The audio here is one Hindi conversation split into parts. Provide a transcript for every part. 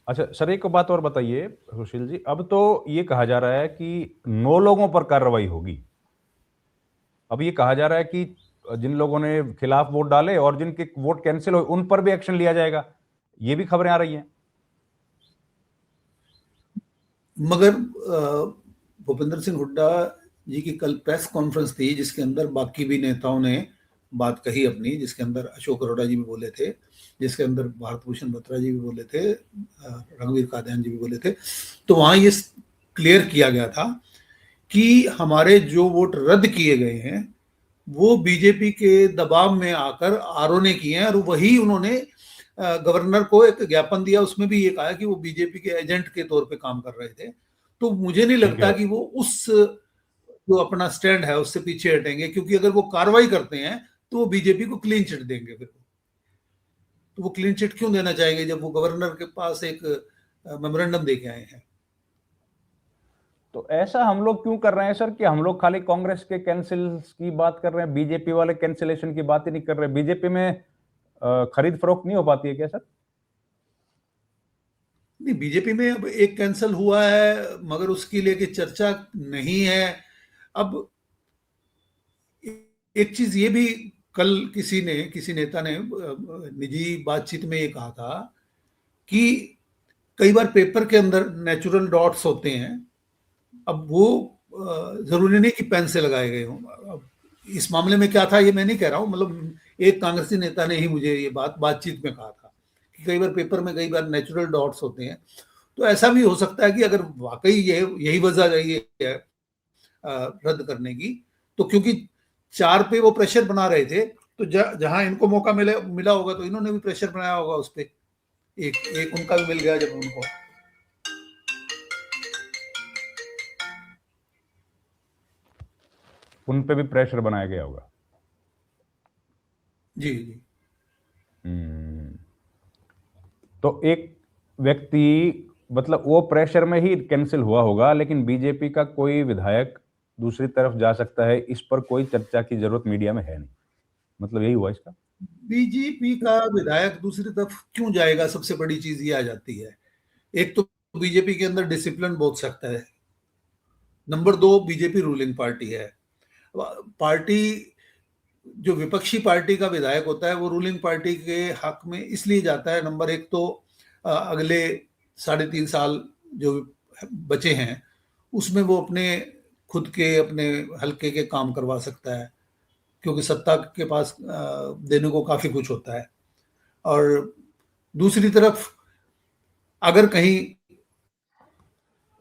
अच्छा सर, एक बात और बताइए सुशील जी, अब तो ये कहा जा रहा है कि 9 लोगों पर कार्रवाई होगी। अब ये कहा जा रहा है कि जिन लोगों ने खिलाफ वोट डाले और जिनके वोट कैंसिल हुए उन पर भी एक्शन लिया जाएगा। ये भी खबरें आ रही हैं। मगर भूपेंद्र सिंह हुड्डा जी की कल प्रेस कॉन्फ्रेंस थी जिसके अंदर बाकी भी नेताओं ने बात कही अपनी, जिसके अंदर अशोक अरोड़ा जी भी बोले थे, जिसके अंदर भारत भूषण बत्रा जी भी बोले थे, रघुवीर कादियान जी भी बोले थे। तो वहां ये क्लियर किया गया था कि हमारे जो वोट रद्द किए गए हैं वो बीजेपी के दबाव में आकर आरओ ने किए हैं, और वही उन्होंने गवर्नर को एक ज्ञापन दिया, उसमें भी ये कहा कि वो बीजेपी के एजेंट के तौर पे काम कर रहे थे। तो मुझे नहीं ठीक लगता है। कि वो उस जो अपना स्टैंड है उससे पीछे हटेंगे, क्योंकि अगर वो कार्रवाई करते हैं तो वो बीजेपी को क्लीन चिट देंगे। फिर तो वो क्लीन चिट क्यों देना चाहेंगे जब वो गवर्नर के पास एक मेमोरेंडम दे के आए हैं। तो ऐसा हम लोग क्यों कर रहे हैं सर कि हम लोग खाली कांग्रेस के कैंसिल की बात कर रहे हैं, बीजेपी वाले कैंसिलेशन की बात ही नहीं कर रहे? बीजेपी में खरीद फरोख्त नहीं हो पाती है क्या सर? नहीं, बीजेपी में अब एक कैंसिल हुआ है मगर उसकी लेके चर्चा नहीं है। अब एक चीज ये भी, कल किसी नेता ने निजी बातचीत में ये कहा था कि कई बार पेपर के अंदर नेचुरल डॉट्स होते हैं। अब वो जरूरी नहीं कि पेन से लगाए गए हों। अब इस मामले में क्या था ये मैं नहीं कह रहा हूँ, मतलब एक कांग्रेसी नेता ने ही मुझे ये बातचीत में कहा था कि कई बार पेपर में कई बार नेचुरल डॉट्स होते हैं। तो ऐसा भी हो सकता है कि अगर वाकई यही वजह रही है रद्द करने की, तो क्योंकि 4 पे वो प्रेशर बना रहे थे, तो जहां इनको मौका मिला होगा तो इन्होंने भी प्रेशर बनाया होगा उस पर। एक एक उनका भी मिल गया जब उनको। उन पे भी प्रेशर बनाया गया होगा। जी जी। हम्म। तो एक व्यक्ति, मतलब वो प्रेशर में ही कैंसिल हुआ होगा, लेकिन बीजेपी का कोई विधायक दूसरी तरफ जा सकता है, इस पर कोई चर्चा की जरूरत मीडिया में है नहीं, मतलब यही हुआ इसका। बीजेपी का विधायक दूसरी तरफ क्यों जाएगा, सबसे बड़ी चीज ये आ जाती है। एक तो बीजेपी के अंदर डिसिप्लिन बहुत सख्त है। नंबर 2, बीजेपी रूलिंग पार्टी है। पार्टी, जो विपक्षी पार्टी का विधायक होता है वो रूलिंग पार्टी के हक में इसलिए जाता है, नंबर 1 तो अगले 3.5 साल जो बचे हैं उसमें वो अपने खुद के अपने हल्के के काम करवा सकता है, क्योंकि सत्ता के पास देने को काफी कुछ होता है। और दूसरी तरफ अगर कहीं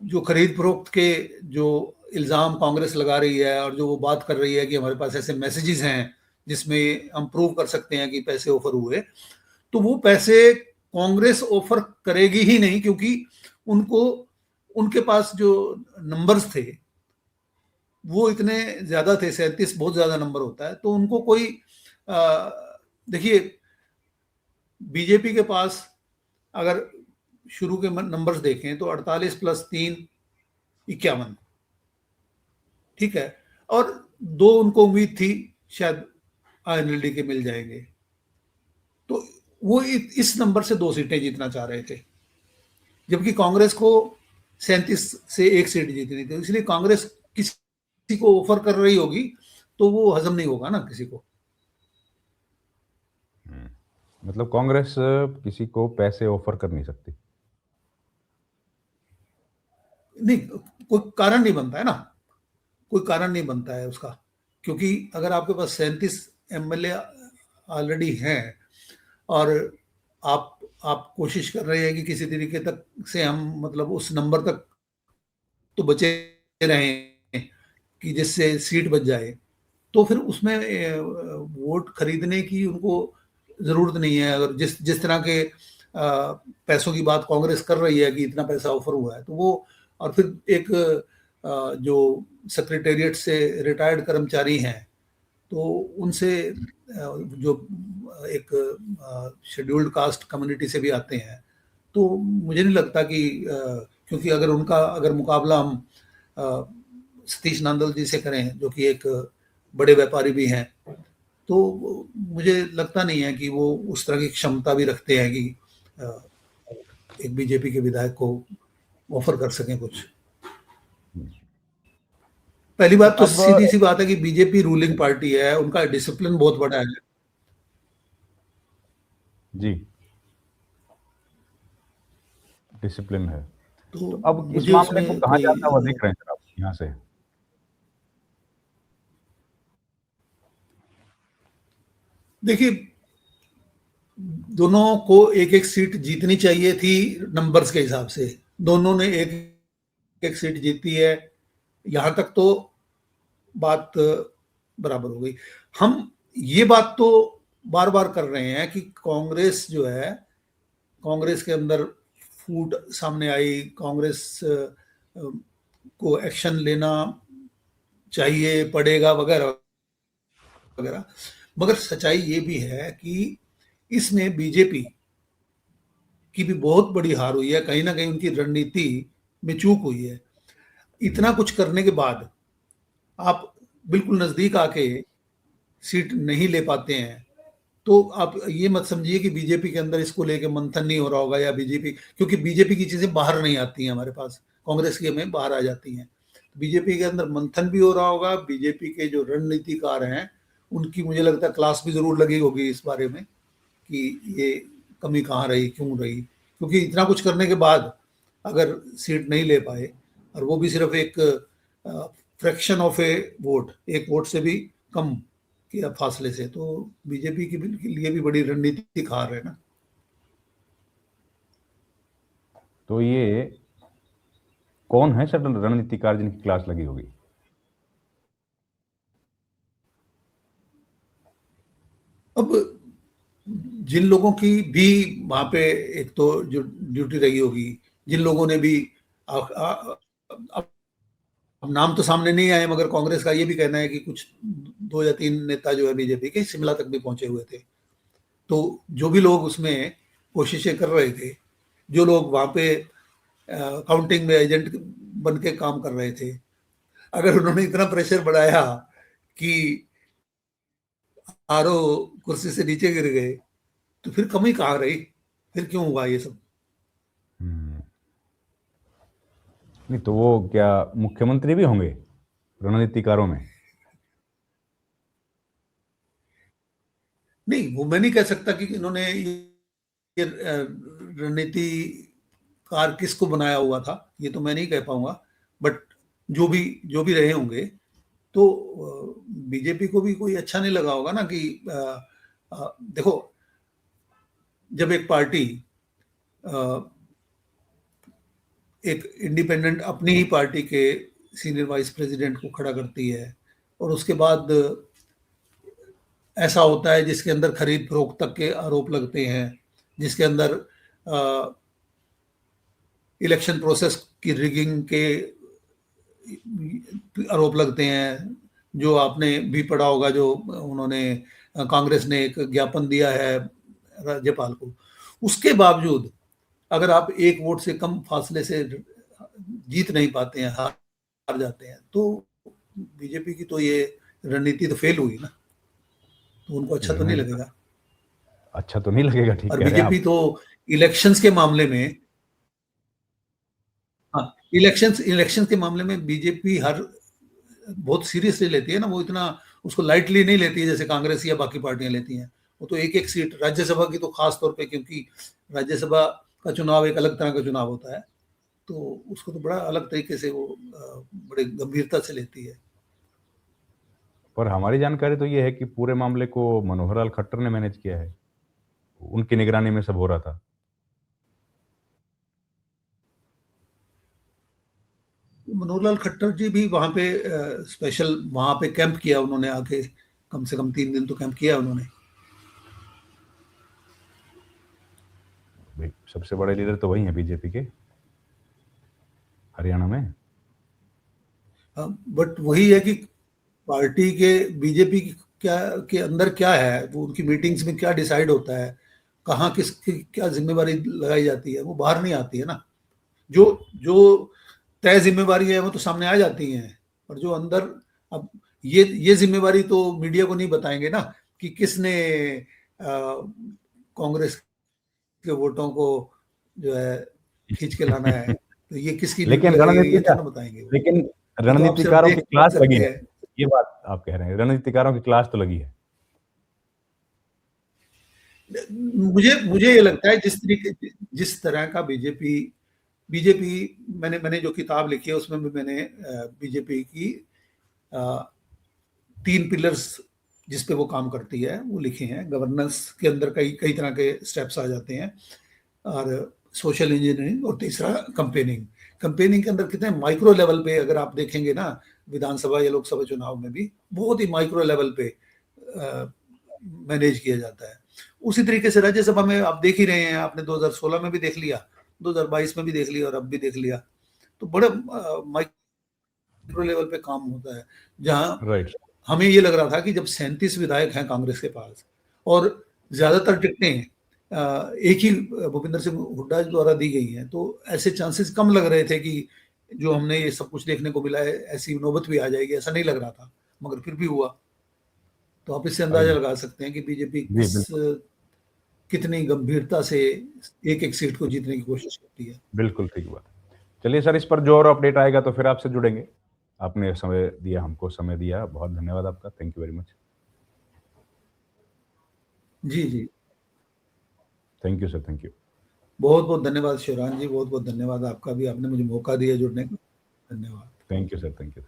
जो खरीद फरोख्त के जो इल्ज़ाम कांग्रेस लगा रही है और जो वो बात कर रही है कि हमारे पास ऐसे मैसेजेस हैं जिसमें हम प्रूव कर सकते हैं कि पैसे ऑफर हुए, तो वो पैसे कांग्रेस ऑफर करेगी ही नहीं, क्योंकि उनको उनके पास जो नंबर्स थे वो इतने ज्यादा थे, 37 बहुत ज्यादा नंबर होता है। तो उनको कोई देखिए, बीजेपी के पास अगर शुरू के नंबर्स देखें तो 48 + 3 51, ठीक है। और 2 उनको उम्मीद थी शायद आईएनएलडी के मिल जाएंगे, तो वो इस नंबर से 2 सीटें जीतना चाह रहे थे, जबकि कांग्रेस को 37 से 1 सीट जीतनी थी। इसलिए कांग्रेस किसी को ऑफर कर रही होगी तो वो हजम नहीं होगा ना किसी को। मतलब कांग्रेस किसी को पैसे ऑफर कर नहीं सकती? नहीं, कोई कारण नहीं बनता है ना, कोई कारण नहीं बनता है उसका। क्योंकि अगर आपके पास 37 एमएलए ऑलरेडी हैं और आप आप कोशिश कर रहे हैं कि किसी तरीके तक से हम मतलब उस नंबर तक तो बचे रहें कि जिससे सीट बच जाए, तो फिर उसमें वोट खरीदने की उनको जरूरत नहीं है। अगर जिस जिस तरह के पैसों की बात कांग्रेस कर रही है कि इतना पैसा ऑफर हुआ है, तो वो और फिर एक जो सेक्रेटेरिएट से रिटायर्ड कर्मचारी हैं तो उनसे जो एक शेड्यूल्ड कास्ट कम्युनिटी से भी आते हैं, तो मुझे नहीं लगता कि क्योंकि अगर मुकाबला हम सतीश नांदल जी से करें जो कि एक बड़े व्यापारी भी हैं, तो मुझे लगता नहीं है कि वो उस तरह की क्षमता भी रखते हैं कि एक बीजेपी के विधायक को ऑफर कर सकें कुछ। पहली बात तो अब सीधी सी बात है कि बीजेपी रूलिंग पार्टी है, उनका डिसिप्लिन बहुत बड़ा है। जी, डिसिप्लिन है। तो तो अब इस मुझे मामले को उसमें कहाँ कोई जाता हुआ देख रहे हैं सर आप यहाँ से? देखिए, दोनों को एक एक सीट जीतनी चाहिए थी नंबर्स के हिसाब से, दोनों ने एक एक सीट जीती है, यहां तक तो बात बराबर हो गई। हम ये बात तो बार बार कर रहे हैं कि कांग्रेस जो है, कांग्रेस के अंदर फूट सामने आई, कांग्रेस को एक्शन लेना चाहिए, पड़ेगा, वगैरह वगैरह। मगर सच्चाई ये भी है कि इसमें बीजेपी की भी बहुत बड़ी हार हुई है, कहीं ना कहीं उनकी रणनीति में चूक हुई है। इतना कुछ करने के बाद आप बिल्कुल नजदीक आके सीट नहीं ले पाते हैं, तो आप ये मत समझिए कि बीजेपी के अंदर इसको लेके मंथन नहीं हो रहा होगा, या बीजेपी, क्योंकि बीजेपी की चीजें बाहर नहीं आती हैं हमारे पास, कांग्रेस की हमें बाहर आ जाती हैं। बीजेपी के अंदर मंथन भी हो रहा होगा, बीजेपी के जो रणनीतिकार हैं उनकी मुझे लगता है क्लास भी जरूर लगी होगी इस बारे में कि ये कमी कहाँ रही, क्यों रही, क्योंकि इतना कुछ करने के बाद अगर सीट नहीं ले पाए, और वो भी सिर्फ एक फ्रैक्शन ऑफ ए वोट, एक वोट से भी कम के फासले से, तो बीजेपी के लिए भी बड़ी रणनीतिक हार है ना। तो ये कौन है सर रणनीतिकार जिनकी क्लास लगी होगी? अब जिन लोगों की भी वहां पे एक तो जो ड्यूटी रही होगी, जिन लोगों ने भी अब नाम तो सामने नहीं आए, मगर कांग्रेस का ये भी कहना है कि कुछ 2 या 3 नेता जो है बीजेपी के शिमला तक भी पहुंचे हुए थे। तो जो भी लोग उसमें कोशिशें कर रहे थे, जो लोग वहां पे काउंटिंग में एजेंट बन के काम कर रहे थे, अगर उन्होंने इतना प्रेशर बढ़ाया कि आरओ कुर्सी से नीचे गिर गए, तो फिर कमी कहाँ रही, फिर क्यों हुआ ये सब? नहीं तो वो क्या मुख्यमंत्री भी होंगे रणनीतिकारों में? नहीं, वो मैं नहीं कह सकता कि इन्होंने ये रणनीति कार किसको बनाया हुआ था, ये तो मैं नहीं कह पाऊंगा। बट जो भी रहे होंगे, तो बीजेपी को भी कोई अच्छा नहीं लगा होगा ना कि देखो, जब एक पार्टी एक इंडिपेंडेंट अपनी ही पार्टी के सीनियर वाइस प्रेसिडेंट को खड़ा करती है, और उसके बाद ऐसा होता है जिसके अंदर खरीद फरोख्त तक के आरोप लगते हैं, जिसके अंदर इलेक्शन प्रोसेस की रिगिंग के आरोप लगते हैं, जो आपने भी पढ़ा होगा, जो उन्होंने कांग्रेस ने एक ज्ञापन दिया है राज्यपाल को, उसके बावजूद अगर आप एक वोट से कम फासले से जीत नहीं पाते हैं, हार जाते हैं, तो बीजेपी की तो ये रणनीति तो फेल हुई ना, तो उनको अच्छा तो नहीं लगेगा। अच्छा तो नहीं लगेगा, ठीक और कह रहे हैं बीजेपी आप। तो इलेक्शंस के मामले में, हाँ, इलेक्शंस के मामले में बीजेपी हर बहुत सीरियसली लेती है ना, वो इतना उसको लाइटली नहीं लेती है जैसे कांग्रेस या बाकी पार्टियां लेती हैं। वो तो एक एक सीट, राज्यसभा की तो खास तौर पे, क्योंकि राज्यसभा का चुनाव एक अलग तरह का चुनाव होता है, तो उसको तो बड़ा अलग तरीके से वो बड़े गंभीरता से लेती है। पर हमारी जानकारी तो ये है कि पूरे मामले को मनोहर लाल खट्टर ने मैनेज किया है, उनकी निगरानी में सब हो रहा था। मनोहर लाल खट्टर जी भी वहां पे स्पेशल वहां पे कैंप किया उन्होंने आके, कम से कम 3 दिन तो कैंप किया उन्होंने। भाई सबसे बड़े लीडर तो वही है बीजेपी के हरियाणा में। बट वही है कि पार्टी के बीजेपी क्या के अंदर क्या है, वो उनकी मीटिंग्स में क्या डिसाइड होता है, कहाँ किसकी क्या जिम्मेवारी लगाई जाती है, वो बाहर नहीं आती है ना। जो जो तय जिम्मेवारी है वो तो सामने आ जाती हैं, और जो अंदर, अब ये जिम्मेवारी तो मीडिया को नहीं बताएंगे ना कि किसने कांग्रेस के वोटों को जो है खींच के लाना है, तो ये किसकी ड्यूटी लेकिन लगेगी, ये रणनीतिकार थोड़ा बताएंगे वो। लेकिन तो आप सिर्फ रणनीतिकारों देख की क्लास लगी सकते है, हैं। ये बात आप कह रहे हैं, रणनीतिकारों की क्लास तो लगी है। मुझे ये लगता है जिस तरह का बीजेपी मैंने जो किताब लिखी है उसमें भी मैंने बीजेपी की 3 पिलर्स जिस पे वो काम करती है वो लिखे हैं। गवर्नेंस के अंदर कई कई तरह के स्टेप्स आ जाते हैं, और सोशल इंजीनियरिंग, और तीसरा कंपेनिंग। कंपेनिंग के अंदर कितने माइक्रो लेवल पे अगर आप देखेंगे ना, विधानसभा या लोकसभा चुनाव में भी बहुत ही माइक्रो लेवल पे मैनेज किया जाता है। उसी तरीके से राज्यसभा में आप देख ही रहे हैं, आपने 2016 में भी देख लिया, 2022 में भी देख लिया और अब भी देख लिया। तो बड़े माइक्रो लेवल पे काम होता है, जहां राइट। हमें ये लग रहा था कि जब 37 विधायक हैं कांग्रेस के पास और ज्यादातर टिकटें एक ही भूपिंदर सिंह हुड्डा द्वारा दी गई हैं, तो ऐसे चांसेस कम लग रहे थे कि जो हमने ये सब कुछ देखने को मिला है ऐसी नौबत भी आ जाएगी, ऐसा नहीं लग रहा था, मगर फिर भी हुआ। तो आप इससे अंदाजा लगा सकते हैं कि बीजेपी जी बिल्कुल। कितनी गंभीरता से एक एक सीट को जीतने की कोशिश करती है। बिल्कुल ठीक बात है। चलिए सर, इस पर जो और अपडेट आएगा तो फिर आपसे जुड़ेंगे। आपने समय दिया, हमको समय दिया, बहुत धन्यवाद आपका। Thank you very much. जी जी, thank you sir, thank you. बहुत बहुत धन्यवाद शिवराज जी, बहुत बहुत धन्यवाद आपका भी, आपने मुझे मौका दिया जुड़ने का। धन्यवाद। Thank you sir, thank you.